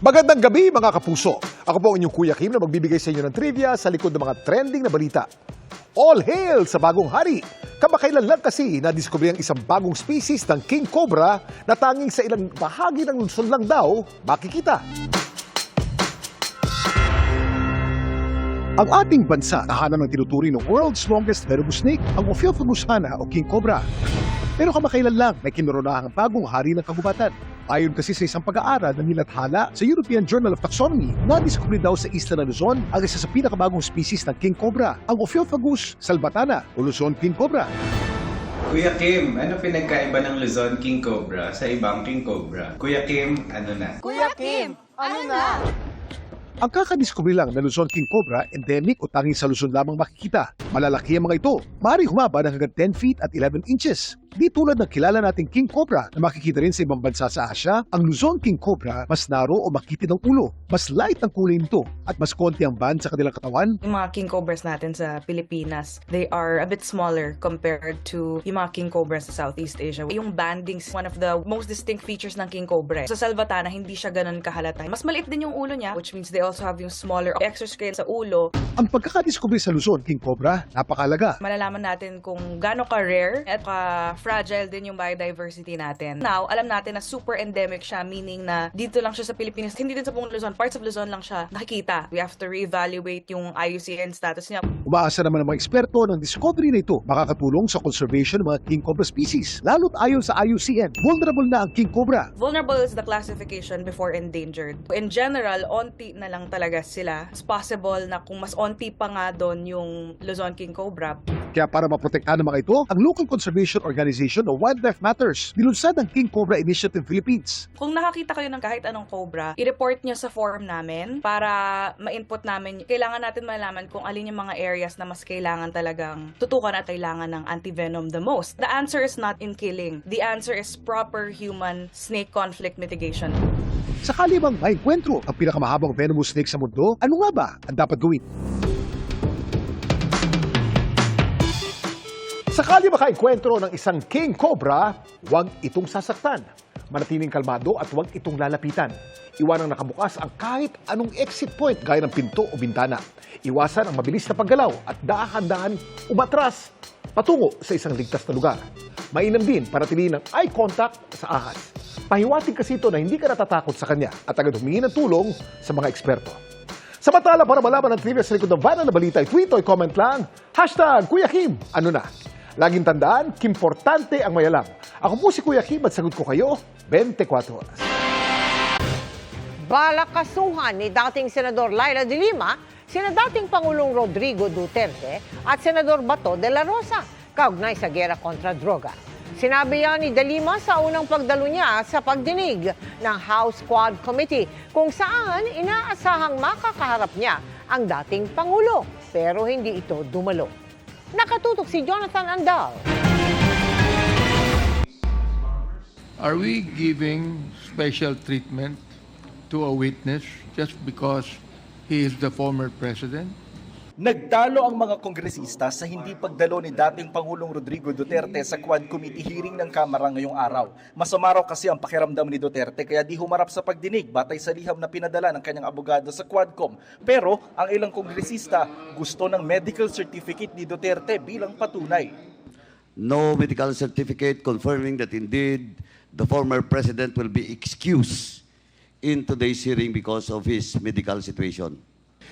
Magandang gabi mga kapuso. Ako po ang inyong Kuya Kim na magbibigay sa inyo ng trivia sa likod ng mga trending na balita. All hail sa bagong hari! Kamakailan lang kasi nadiskubre ang isang bagong species ng king cobra na tanging sa ilang bahagi ng lungsod lang daw makikita. Ang ating bansa tahanan ng tinuturing ng world's longest venomous snake, ang Ophiophagus hana o king cobra. Pero kamakailan lang may kinoronahan ang bagong hari ng kagubatan. Ayon kasi sa isang pag-aaral na nilathala sa European Journal of Taxonomy, nadiskubre daw sa isla ng Luzon ang isa sa pinakabagong species ng king cobra, ang Ophiophagus salvatana o Luzon king cobra. Kuya Kim, ano pinagkaiba ng Luzon king cobra sa ibang king cobra? Kuya Kim, ano na? Kuya Kim, ano na? Ang kakadiskubre lang na Luzon king cobra, endemic o tanging sa Luzon lamang makikita. Malalaki ang mga ito, maaaring humaba ng hanggang 10 feet at 11 inches. Di tulad ng kilala nating king cobra na makikita rin sa ibang bansa sa Asia, ang Luzon king cobra mas naro o makitid ang ulo, mas light ang kulay nito at mas konti ang band sa kanilang katawan. Yung mga king cobras natin sa Pilipinas, they are a bit smaller compared to yung mga king cobras sa Southeast Asia. Yung banding is one of the most distinct features ng king cobra. Sa salvatana, hindi siya ganun kahalata. Mas maliit din yung ulo niya, which means they also have yung smaller exoscale sa ulo. Ang pagkakadiskubre sa Luzon king cobra, napakalaga. Malalaman natin kung gaano ka-rare at ka-fragile din yung biodiversity natin. Now, alam natin na super endemic siya, meaning na dito lang siya sa Pilipinas, hindi din sa buong Luzon, parts of Luzon lang siya nakikita. We have to reevaluate yung IUCN status niya. Umaasa naman ang mga eksperto ng discovery na ito makakatulong sa conservation ng mga king cobra species. Lalo't ayon sa IUCN, vulnerable na ang king cobra. Vulnerable is the classification before endangered. In general, onti na lang talaga sila. It's possible na kung mas onti pa nga doon yung Luzon king cobra. Kaya para maprotektahan ng mga ito, ang local conservation organization o Wildlife Matters, nilunsad ang King Cobra Initiative Philippines. Kung nakakita kayo ng kahit anong cobra, i-report nyo sa forum namin para ma-input namin. Kailangan natin malaman kung alin yung mga areas na mas kailangan talagang tutukan at kailangan ng antivenom the most. The answer is not in killing. The answer is proper human-snake conflict mitigation. Sakali bang maenkwentro ang pinakamahabang venomous snake sa mundo, ano nga ba ang dapat gawin? Sakali makaenkwentro ng isang king cobra, huwag itong sasaktan. Manatiling kalmado at huwag itong lalapitan. Iwanang nakabukas ang kahit anong exit point gaya ng pinto o bintana. Iwasan ang mabilis na paggalaw at dahan-dahan umatras patungo sa isang ligtas na lugar. Mainam din panatilihin ng eye contact sa ahas. Pahiwatig kasi ito na hindi ka natatakot sa kanya at agad humingi ng tulong sa mga eksperto. Samantala, para malaman ang trivia sa likod ng viral na balita, tweet o comment lang, #Kuya Kim, ano na? Laging tandaan, kimportante ang mayalang. Ako po si Kuya Kim at sagot ko kayo 24 oras. Balak kasuhan ni dating Senador Laila de Lima, sina dating Pangulong Rodrigo Duterte at Senador Bato de la Rosa, kaugnay sa gera kontra droga. Sinabi yan ni de Lima sa unang pagdalo niya sa pagdinig ng House Quad Committee kung saan inaasahang makakaharap niya ang dating Pangulo, pero hindi ito dumalo. Nakatutok si Jonathan Andal. Are we giving special treatment to a witness just because he is the former president? Nagtalo ang mga kongresista sa hindi pagdalo ni dating Pangulong Rodrigo Duterte sa Quad Committee hearing ng Kamara ngayong araw. Masama raw kasi ang pakiramdam ni Duterte kaya di humarap sa pagdinig batay sa liham na pinadala ng kanyang abogado sa Quadcom. Pero ang ilang kongresista gusto ng medical certificate ni Duterte bilang patunay. No medical certificate confirming that indeed the former president will be excused in today's hearing because of his medical situation.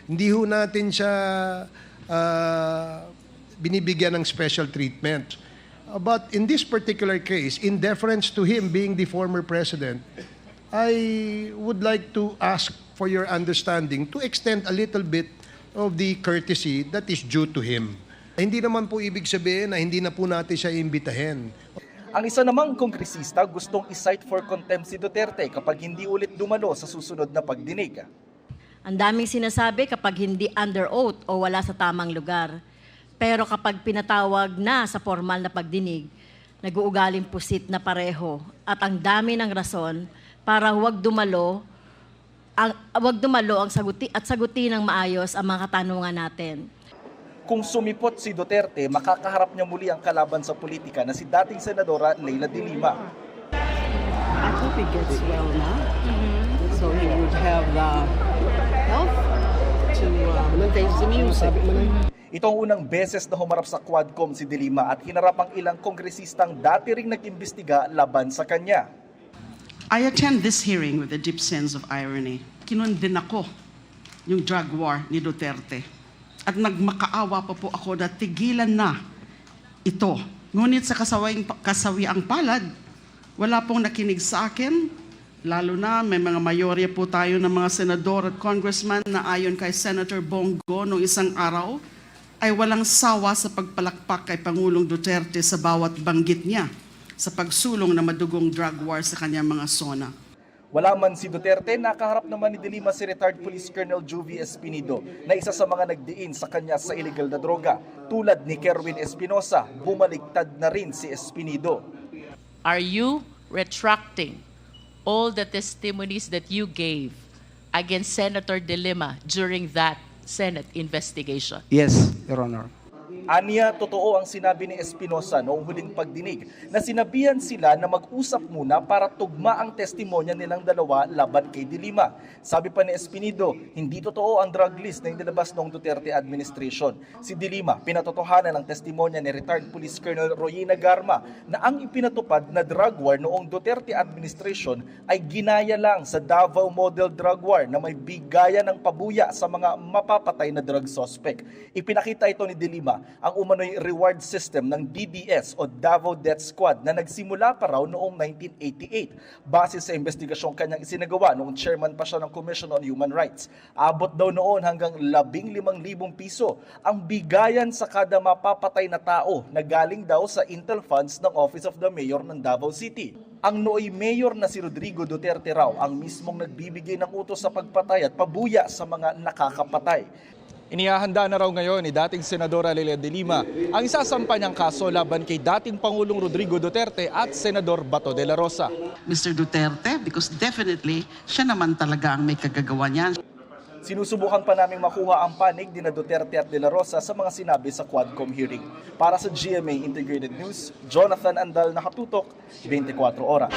Hindi ho natin siya binibigyan ng special treatment. But in this particular case, in deference to him being the former president, I would like to ask for your understanding to extend a little bit of the courtesy that is due to him. Hindi naman po ibig sabihin na hindi na po natin siya imbitahin. Ang isa namang kongresista gustong i-cite for contempt si Duterte kapag hindi ulit dumalo sa susunod na pagdinig. Ang daming sinasabi kapag hindi under oath o wala sa tamang lugar. Pero kapag pinatawag na sa formal na pagdinig, nag-uugaling pusit na pareho at ang dami ng rason para huwag dumalo ang sagutin ng maayos ang mga katanungan natin. Kung sumipot si Duterte, makakaharap niya muli ang kalaban sa politika na si dating Senadora Leila de Lima. I hope he gets well now. so he would have the health to maintain the music. Ito ang unang beses na humarap sa Quadcom si De Lima at hinarap ang ilang kongresistang dati ring nag-imbestiga laban sa kanya. I attend this hearing with a deep sense of irony. Kinundin ako yung drug war ni Duterte. At nagmakaawa pa po ako na tigilan na ito. Ngunit sa kasawiang palad, wala pong nakinig sa akin. Lalo na may mga mayorya po tayo ng mga senador at congressman na ayon kay Senator Bongo noong isang araw, ay walang sawa sa pagpalakpak kay Pangulong Duterte sa bawat banggit niya sa pagsulong na madugong drug war sa kanyang mga zona. Wala man si Duterte, nakaharap naman ni De Lima si retired Police Colonel Juvie Espinido na isa sa mga nagdiin sa kanya sa illegal na droga. Tulad ni Kerwin Espinosa, bumaliktad na rin si Espinido. Are you retracting all the testimonies that you gave against Senator De Lima during that Senate investigation? Yes, Your Honor. Aniya, totoo ang sinabi ni Espinosa noong huling pagdinig na sinabihan sila na mag-usap muna para tugma ang testimonya nilang dalawa laban kay De Lima. Sabi pa ni Espinido, hindi totoo ang drug list na inilabas noong Duterte administration. Si De Lima, pinatotohanan ang testimonya ni retired Police Colonel Royina Garma na ang ipinatupad na drug war noong Duterte administration ay ginaya lang sa Davao Model Drug War na may bigayan ng pabuya sa mga mapapatay na drug suspect. Ipinakita ito ni De Lima ang umano'y reward system ng DDS o Davao Death Squad na nagsimula pa raw noong 1988 base sa investigasyong kanyang isinagawa noong chairman pa siya ng Commission on Human Rights. Abot daw noon hanggang 15,000 piso ang bigayan sa kada mapapatay na tao na galing daw sa Intel funds ng Office of the Mayor ng Davao City. Ang nooy mayor na si Rodrigo Duterte raw ang mismong nagbibigay ng utos sa pagpatay at pabuya sa mga nakakapatay. Inihahanda na raw ngayon ni dating Senadora Lelia De Lima ang isasampa niyang kaso laban kay dating Pangulong Rodrigo Duterte at Senador Bato de la Rosa. Mr. Duterte, because definitely siya naman talaga ang may kagagawa niyan. Sinusubukan pa naming makuha ang panig ni Duterte at De La Rosa sa mga sinabi sa Quadcom hearing. Para sa GMA Integrated News, Jonathan Andal, nakatutok, 24 oras.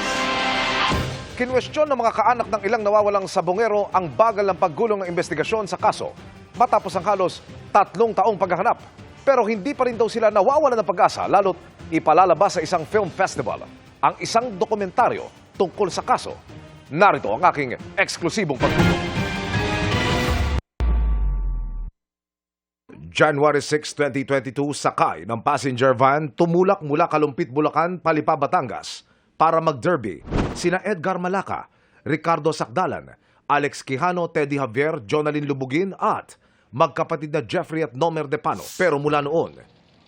Kinwestiyon ng mga kaanak ng ilang nawawalang sabongero ang bagal ng paggulong ng investigasyon sa kaso matapos ang halos 3 taong paghahanap. Pero hindi pa rin daw sila nawawalan ng pag-asa lalo't ipalalabas sa isang film festival ang isang dokumentaryo tungkol sa kaso. Narito ang aking eksklusibong pagtutok. January 6, 2022, sakay ng passenger van tumulak mula Kalumpit, Bulacan, Palipa, Batangas para mag-derby sina Edgar Malaca, Ricardo Sakdalan, Alex Quijano, Teddy Javier, Jonalyn Lubugin at magkapatid na Jeffrey at Nomer Depano. Pero mula noon,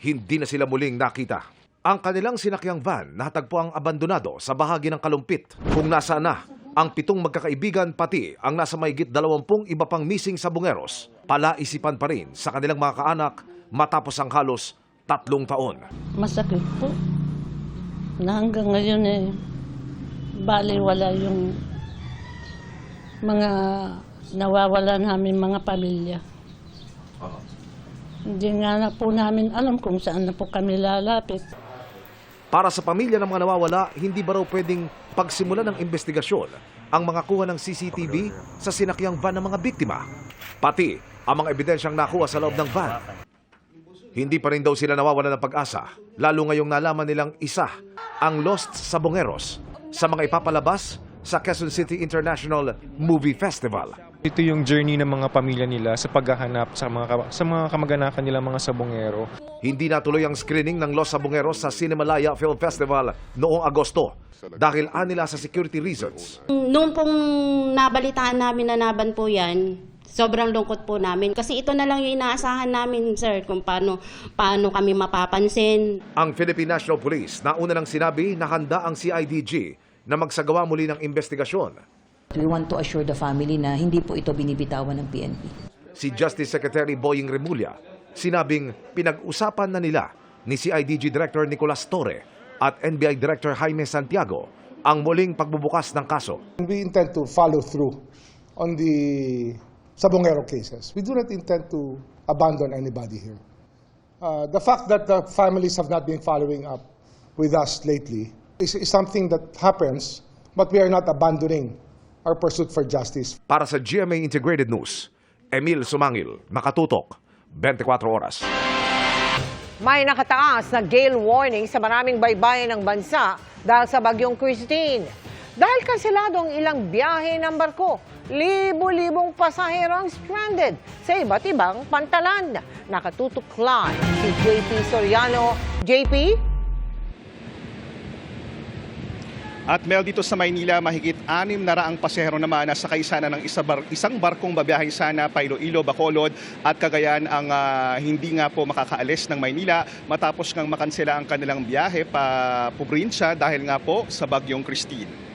hindi na sila muling nakita. Ang kanilang sinakyang van nahatagpo ang abandonado sa bahagi ng Kalumpit kung nasaan na ang 7 magkakaibigan pati ang nasa mahigit 20 iba pang missing sabongeros. Palaisipan pa rin sa kanilang mga kaanak matapos ang halos 3 taon. Masakit po na hanggang ngayon baliwala yung mga nawawala namin mga pamilya. Hindi nga na po namin alam kung saan na po kami lalapit. Para sa pamilya ng mga nawawala, hindi ba raw pwedeng pagsimula ng investigasyon ang mga kuha ng CCTV sa sinakyang van ng mga biktima? Pati ang mga ebidensyang nakuha sa loob ng van. Hindi pa rin daw sila nawawala ng pag-asa, lalo ngayong nalaman nilang isa ang Lost Sabongeros sa mga ipapalabas sa Quezon City International Movie Festival. Ito yung journey ng mga pamilya nila sa paghahanap sa mga kamag-anakan nila mga sabongero. Hindi natuloy ang screening ng Los Sabongeros sa Cinemalaya Film Festival noong Agosto dahil anila sa security reasons. Noong pong nabalitaan namin na naban po yan, sobrang lungkot po namin. Kasi ito na lang yung inaasahan namin, sir, kung paano kami mapapansin. Ang Philippine National Police nauna nang sinabi na handa ang CIDG na magsagawa muli ng investigasyon. We want to assure the family na hindi po ito binibitawan ng PNP. Si Justice Secretary Boying Remulla sinabing pinag-usapan na nila ni CIDG Director Nicolas Torre at NBI Director Jaime Santiago ang muling pagbubukas ng kaso. We intend to follow through on the Sabongero cases. We do not intend to abandon anybody here. The fact that the families have not been following up with us lately is something that happens, but we are not abandoning our pursuit for justice. Para sa GMA Integrated News, Emil Sumangil, Makatutok, 24 Oras. May nakataas na gale warning sa maraming baybayin ng bansa dahil sa bagyong Christine. Dahil kanselado ang ilang biyahe ng barko, libo-libong pasahero ang stranded sa iba't ibang pantalan. Nakatutok live si JP Soriano. JP? At Mel, dito sa Maynila, mahigit 600 pasahero naman na sakay sana ng isang barkong babiyahe sana pa Iloilo, Bacolod at Cagayan ang hindi nga po makakaalis ng Maynila matapos ngang makansela ang kanilang biyahe pa probinsya dahil nga po sa bagyong Christine.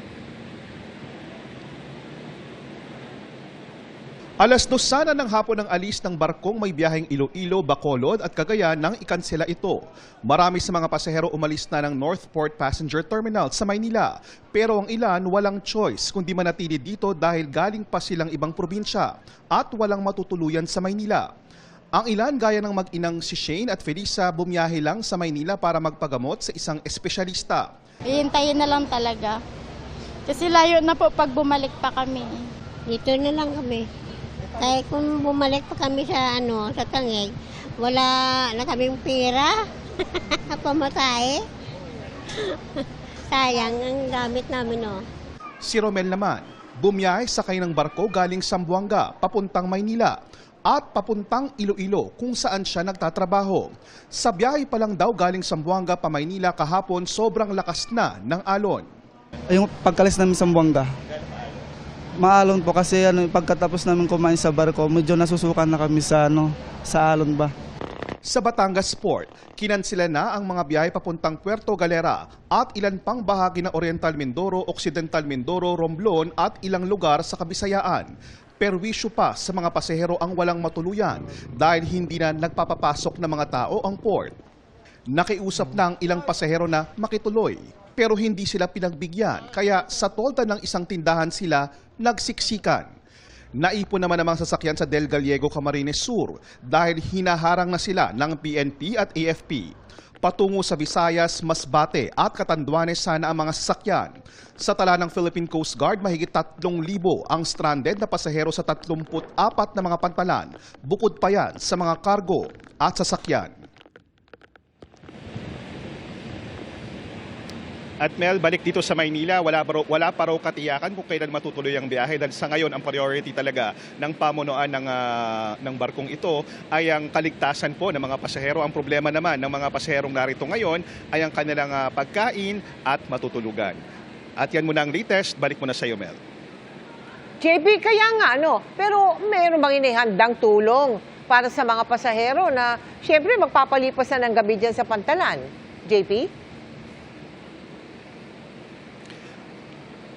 Alas 2 sana ng hapon ang alis ng barkong may biyaheng Iloilo, Bacolod at Cagayan nang ikansela ito. Marami sa mga pasahero umalis na ng Northport Passenger Terminal sa Maynila. Pero ang ilan walang choice kundi manatili dito dahil galing pa silang ibang probinsya at walang matutuluyan sa Maynila. Ang ilan gaya ng mag-inang si Shane at Felisa bumiyahe lang sa Maynila para magpagamot sa isang espesyalista. Ihintayin na lang talaga. Kasi layo na po pag bumalik pa kami. Dito na lang kami. Kaya kung bumalik pa kami sa sa Tangig, wala na kaming pera. Pamatahe. Sayang ang gamit namin, no. Si Romel naman, bumiyahe sakay ng barko galing Zamboanga papuntang Maynila at papuntang Iloilo kung saan siya nagtatrabaho. Sa biyahe pa lang daw galing Zamboanga pa Maynila kahapon, sobrang lakas na ng alon. Yung pagkalis namin sa Zamboanga, maalon po kasi pagkatapos namin kumain sa barko, medyo nasusukan na kami sa sa alon ba. Sa Batangas Port, kinansela na ang mga biyahe papuntang Puerto Galera at ilan pang bahagi ng Oriental Mindoro, Occidental Mindoro, Romblon at ilang lugar sa Kabisayaan. Perwisyo pa sa mga pasahero ang walang matuluyan dahil hindi na nagpapapasok ng mga tao ang port. Nakiusap na ang ilang pasahero na makituloy pero hindi sila pinagbigyan kaya sa tolda ng isang tindahan sila nagsiksikan. Naipon naman ang mga sasakyan sa Del Gallego, Camarines Sur dahil hinaharang na sila ng PNP at AFP. Patungo sa Visayas, Masbate at Catanduanes sana ang mga sasakyan. Sa tala ng Philippine Coast Guard, mahigit 3,000 ang stranded na pasahero sa 34 na mga pantalan. Bukod pa yan sa mga kargo at sasakyan. At Mel, balik dito sa Maynila, wala pa raw katiyakan kung kailan matutuloy ang biyahe dahil sa ngayon ang priority talaga ng pamunuan ng barkong ito ay ang kaligtasan po ng mga pasahero. Ang problema naman ng mga pasaherong narito ngayon ay ang kanilang pagkain at matutulugan. At yan muna ang latest, balik mo na sa iyo, Mel. JP, kaya nga pero mayroon bang inihandang tulong para sa mga pasahero na siyempre magpapalipas na ng gabi dyan sa pantalan? JP?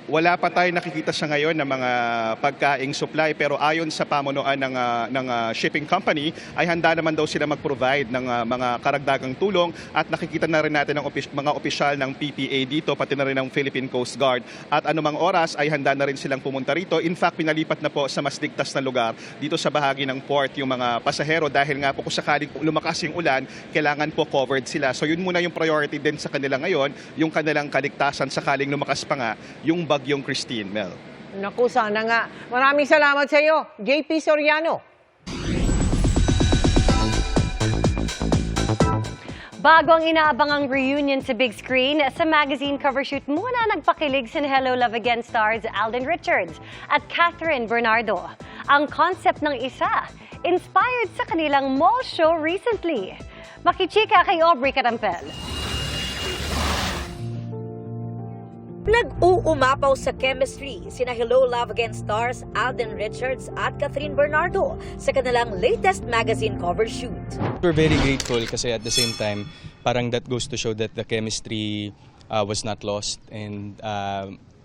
Wala pa tayo nakikita sa ngayon ng mga pagkaing supply pero ayon sa pamunuan ng shipping company ay handa naman daw sila mag-provide ng mga karagdagang tulong at nakikita na rin natin ang mga opisyal ng PPA dito pati na rin ng Philippine Coast Guard at anumang oras ay handa na rin silang pumunta rito. In fact, pinalipat na po sa mas ligtas na lugar dito sa bahagi ng port yung mga pasahero dahil nga po kung sakaling lumakas yung ulan, kailangan po covered sila. So yun muna yung priority din sa kanila ngayon, yung kanilang kaligtasan sakaling lumakas pa nga yung bagyong Christine, Mel. Naku, sana nga. Maraming salamat sa iyo, JP Soriano. Bago ang inaabangang reunion sa big screen, sa magazine cover shoot muna nagpakilig si Hello Love Again stars Alden Richards at Catherine Bernardo. Ang concept ng isa, inspired sa kanilang mall show recently. Makichika kay Aubrey Carampel. Nag-uumapaw sa chemistry sina Hello Love Again stars Alden Richards at Catherine Bernardo sa kanilang latest magazine cover shoot. We're very grateful kasi at the same time, parang that goes to show that the chemistry was not lost and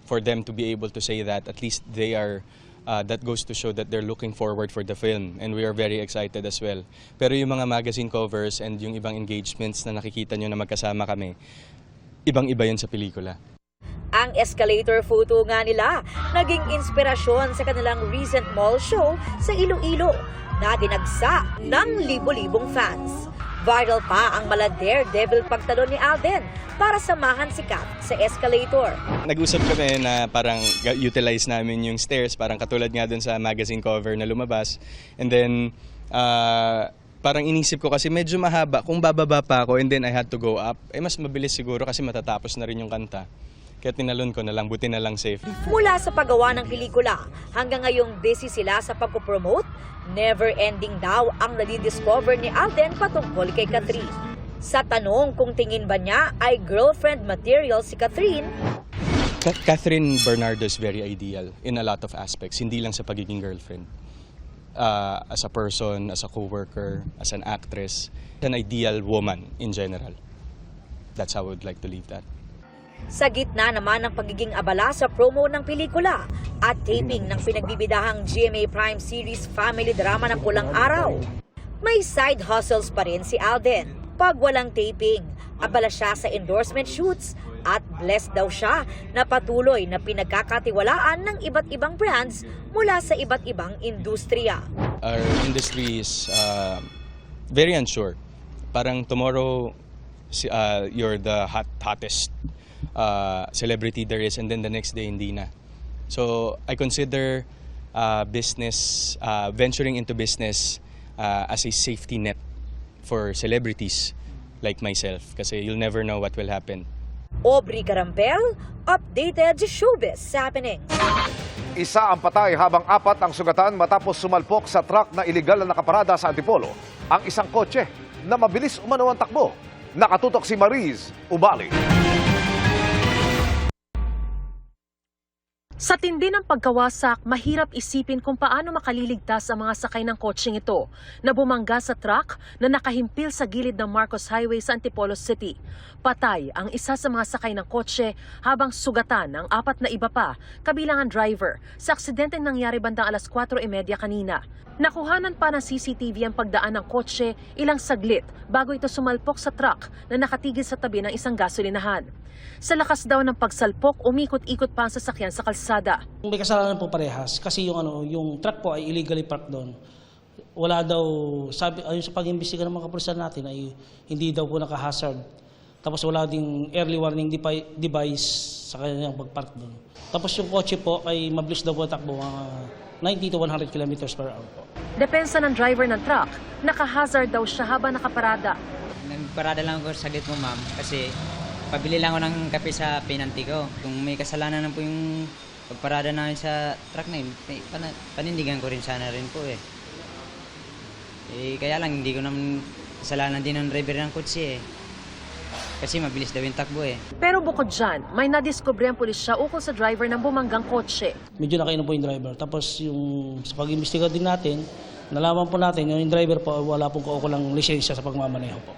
for them to be able to say that, at least they are, that goes to show that they're looking forward for the film and we are very excited as well. Pero yung mga magazine covers and yung ibang engagements na nakikita nyo na magkasama kami, ibang-iba yun sa pelikula. Ang escalator photo nga nila naging inspirasyon sa kanilang recent mall show sa Iloilo na dinagsa ng libo-libong fans. Viral pa ang mala daredevil pagtalon ni Alden para samahan si Kat sa escalator. Nag-usap kami na parang utilize namin yung stairs, parang katulad nga dun sa magazine cover na lumabas. And then, parang inisip ko kasi medyo mahaba. Kung bababa pa ako and then I had to go up, mas mabilis siguro kasi matatapos na rin yung kanta. Kaya tinalon ko na lang, buti na lang safe. Mula sa paggawa ng pelikula, hanggang ngayong busy sila sa pagpopromote, never-ending daw ang nadidiscover ni Alden patungkol kay Catherine. Sa tanong kung tingin ba niya ay girlfriend material si Catherine, Catherine Bernardo is very ideal in a lot of aspects, hindi lang sa pagiging girlfriend. As a person, as a co-worker, as an actress, an ideal woman in general. That's how I would like to leave that. Sa gitna naman ng pagiging abala sa promo ng pelikula at taping ng pinagbibidahang GMA Prime series family drama ng Pulang Araw, may side hustles pa rin si Alden. Pag walang taping, abala siya sa endorsement shoots at blessed daw siya na patuloy na pinagkakatiwalaan ng iba't ibang brands mula sa iba't ibang industriya. Our industry is very unsure. Parang tomorrow, you're the hottest celebrity there is, and then the next day hindi na. So I consider business, venturing into business as a safety net for celebrities like myself, kasi you'll never know what will happen. Aubrey Carampel, updated showbiz happenings. Isa ang patay habang 4 ang sugatan matapos sumalpok sa truck na iligal na nakaparada sa Antipolo ang isang kotse na mabilis umano ang takbo. Nakatutok si Mariz Ubali. Sa tindi ng pagkawasak, mahirap isipin kung paano makaliligtas ang mga sakay ng kotseng ito na bumangga sa truck na nakahimpil sa gilid ng Marcos Highway sa Antipolo City. Patay ang isa sa mga sakay ng kotse habang sugatan ang 4 na iba pa, kabilang ang driver, sa aksidenteng nangyari bandang 4:30 kanina. Nakuhanan pa ng CCTV ang pagdaan ng kotse ilang saglit bago ito sumalpok sa truck na nakatigil sa tabi ng isang gasolinahan. Sa lakas daw ng pagsalpok, umikot-ikot pa ang sasakyan sa kalsada. May kasalanan po parehas kasi yung truck po ay illegally parked doon. Wala daw, sabi, ayon sa pag-imbestiga ng mga kapulisan natin ay hindi daw po naka-hazard. Tapos wala ding early warning device sa kanyang pag-park doon. Tapos yung kotse po ay mabilis daw po takbo, 90 to 100 kilometers per hour po. Depensa ng driver ng truck, naka-hazard daw siya habang nakaparada. Nagparada lang ako saglit mo, ma'am, kasi pabili lang ako ng kape sa pinanti ko. Kung may kasalanan na po yung pagparada namin sa truck na yun, panindigan ko rin sana rin po eh. Kaya lang hindi ko naman kasalanan din ng driver ng kotse eh. Kasi mabilis daw yung takbo eh. Pero bukod dyan, may nadiskubre ang pulisya ukol sa driver ng bumanggang kotse. Medyo nakainom po yung driver. Tapos yung sa pag-imbestiga din natin, nalaman po natin yung driver po wala pong kaukulang lisensya sa pagmamaneho po.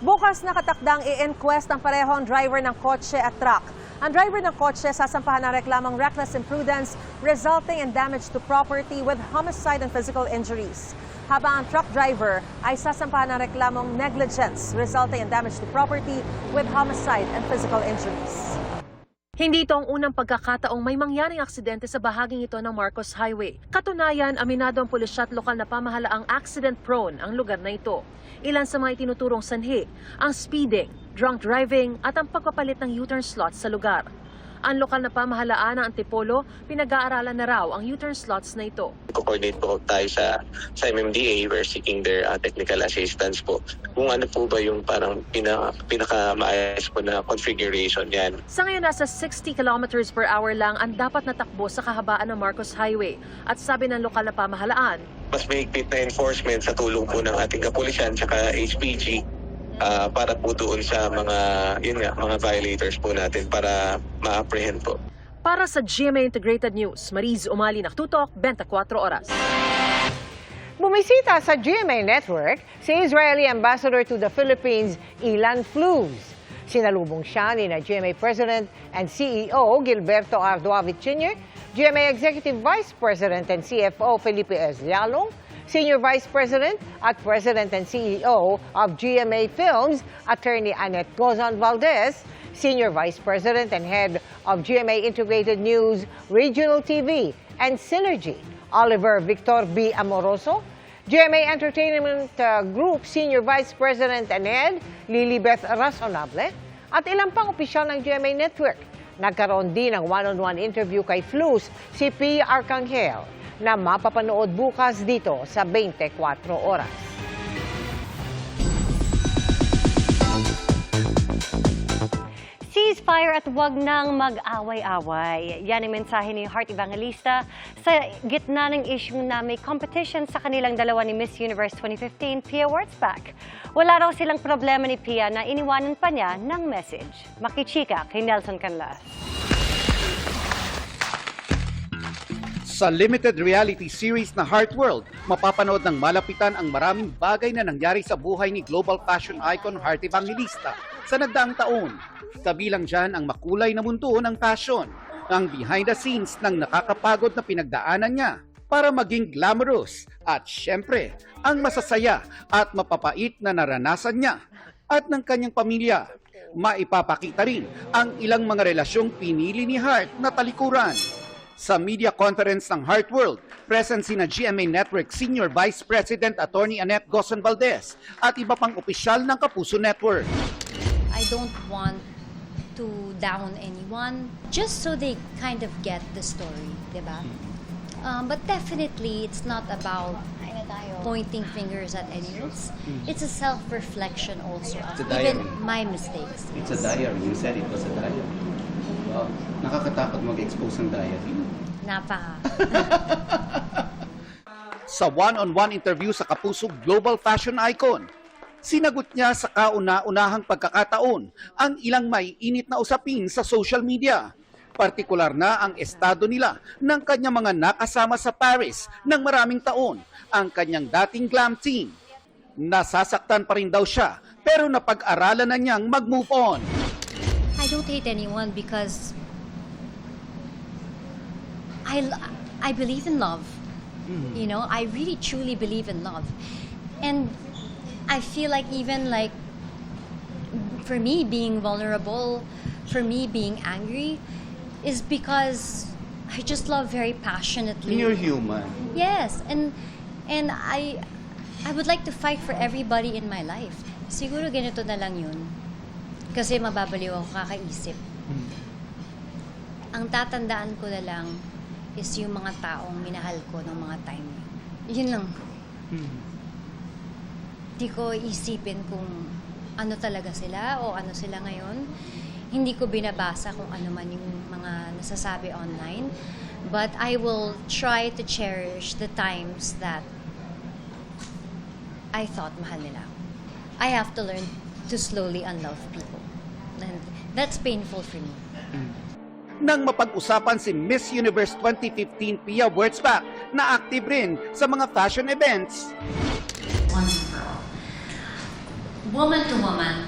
Bukas nakatakdang i-inquest ang parehong driver ng kotse at truck. Ang driver ng kotse sasampahan ng reklamong reckless imprudence resulting in damage to property with homicide and physical injuries. Habang ang truck driver ay sasampahan ng reklamong negligence resulting in damage to property with homicide and physical injuries. Hindi ito ang unang pagkakataong may mangyaring aksidente sa bahaging ito ng Marcos Highway. Katunayan, aminado ang pulisya at lokal na pamahalaang accident-prone ang lugar na ito. Ilan sa mga itinuturong sanhi, ang speeding, drunk driving at ang pagpapalit ng U-turn slots sa lugar. Ang lokal na pamahalaan ng Antipolo, pinag-aaralan na raw ang U-turn slots na ito. Co-coordinate po tayo sa MMDA. We're seeking their technical assistance po. Kung ano po ba yung parang pinaka-maayos po na configuration yan. Sa ngayon, nasa 60 kilometers per hour lang ang dapat natakbo sa kahabaan ng Marcos Highway. At sabi ng lokal na pamahalaan, mas mahigpit na enforcement sa tulong po ng ating kapulisan at HPG. Para po doon sa mga violators po natin para ma-apprehend po. Para sa GMA Integrated News, Mariz Umali, Naktutok, 24 Oras. Bumisita sa GMA Network si Israeli Ambassador to the Philippines, Ilan Flus. Sinalubong siya ni GMA President and CEO Gilberto Arduavit Jr., GMA Executive Vice President and CFO Felipe Ezialong, Senior Vice President at President and CEO of GMA Films, Attorney Annette Gozon Valdez, Senior Vice President and Head of GMA Integrated News, Regional TV, and Synergy, Oliver Victor B. Amoroso, GMA Entertainment Group Senior Vice President Aned Lilibeth Razonable at ilang pang opisyal ng GMA Network. Nagkaroon din ng one-on-one interview kay Flus si P. Arcangel na mapapanood bukas dito sa 24 oras. Ceasefire at wag nang mag-away-away. Yan ang mensahe ni Heart Evangelista sa gitna ng issue na may competition sa kanilang dalawa ni Miss Universe 2015, Pia Wurtzbach. Wala raw silang problema ni Pia na iniwanan pa niya ng message. Makichika kay Nelson Canlas. Sa limited reality series na Heart World, mapapanood ng malapitan ang maraming bagay na nangyari sa buhay ni global fashion icon Heart Evangelista sa nagdaang taon. Kabilang dyan ang makulay na mundo ng fashion, ang behind the scenes ng nakakapagod na pinagdaanan niya para maging glamorous at syempre ang masasaya at mapapait na naranasan niya at ng kanyang pamilya. Maipapakita rin ang ilang mga relasyong pinili ni Heart na talikuran. Sa media conference ng Heart World, present sina GMA Network Senior Vice President Attorney Annette Gozon Valdez at iba pang opisyal ng Kapuso Network. I don't want to down anyone just so they kind of get the story, diba? But definitely, it's not about pointing fingers at anyone. It's a self-reflection also of even my mistakes. It's a diary. You said it was a diary. Wow. Nakakatakot mag-expose ng diary. Napaka. Sa one-on-one interview sa Kapuso Global Fashion Icon, sinagot niya sa kauna-unahang pagkakataon ang ilang maiinit na usapin sa social media. Partikular na ang estado nila ng kanyang mga nakasama sa Paris ng maraming taon, ang kanyang dating glam team. Nasasaktan pa rin daw siya, pero napag-aralan na niyang mag-move on. I don't hate anyone because I believe in love. You know, I really truly believe in love. And I feel like even like for me being vulnerable, for me being angry is because I just love very passionately. You're human. Yes, and I would like to fight for everybody in my life. Siguro ganito na lang yun. Kasi mababaliw ako kakaisip. Ang tatandaan ko na lang is yung mga taong minahal ko ng mga time. Yun lang. Di ko isipin kung ano talaga sila o ano sila ngayon. Hindi ko binabasa kung ano man yung mga nasasabi online. But I will try to cherish the times that I thought mahal nila. I have to learn to slowly unlove people. And that's painful for me. Nang mapag-usapan si Miss Universe 2015 Pia Wurtzbach na active rin sa mga fashion events. Once and for all. Woman to woman,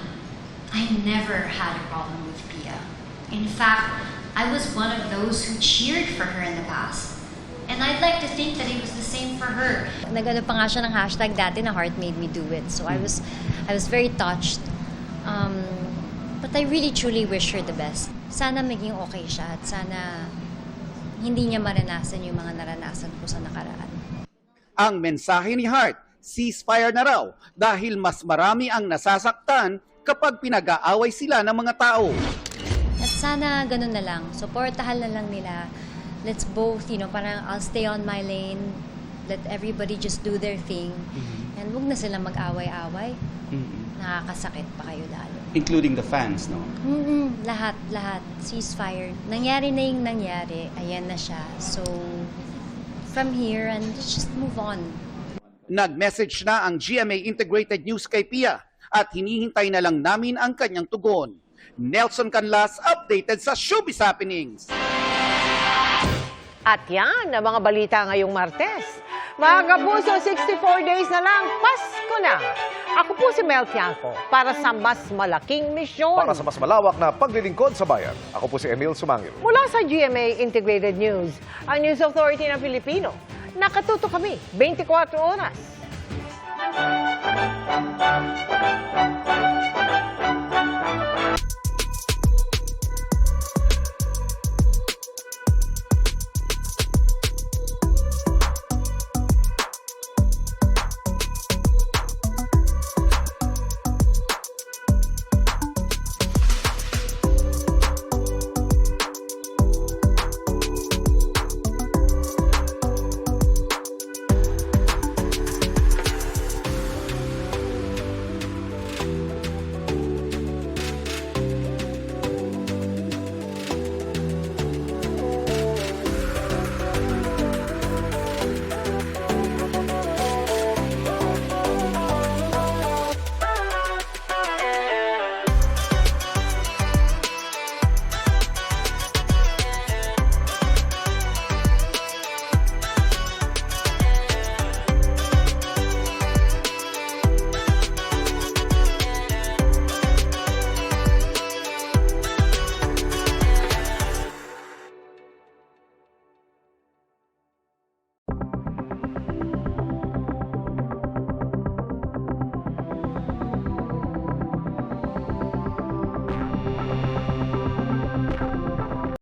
I never had a problem with Pia. In fact, I was one of those who cheered for her in the past. And I'd like to think that it was the same for her. Nagano pa nga siya ng hashtag dati na Heart Made Me Do It. So I was very touched. But I really truly wish her the best. Sana maging okay siya at sana hindi niya maranasan yung mga naranasan ko sa nakaraan. Ang mensahe ni Heart, ceasefire na raw dahil mas marami ang nasasaktan kapag pinag-aaway sila ng mga tao. At sana ganun na lang. Supportahan na lang nila. Let's both, parang I'll stay on my lane. Let everybody just do their thing. And huwag na silang mag-away-away. Nakakasakit pa kayo lalo. Including the fans, no? Lahat. Ceasefire. Nangyari na yung nangyari. Ayan na siya. So, from here, and let's just move on. Nag-message na ang GMA Integrated News kay Pia at hinihintay na lang namin ang kanyang tugon. Nelson Canlas, updated sa Showbiz Happenings. At yan ang mga balita ngayong Martes. Mga kapuso, 64 days na lang, Pasko na! Ako po si Mel Tiangco para sa mas malaking misyon. Para sa mas malawak na paglilingkod sa bayan, ako po si Emil Sumangil. Mula sa GMA Integrated News, ang News Authority ng Pilipino. Nakatuto kami 24 oras.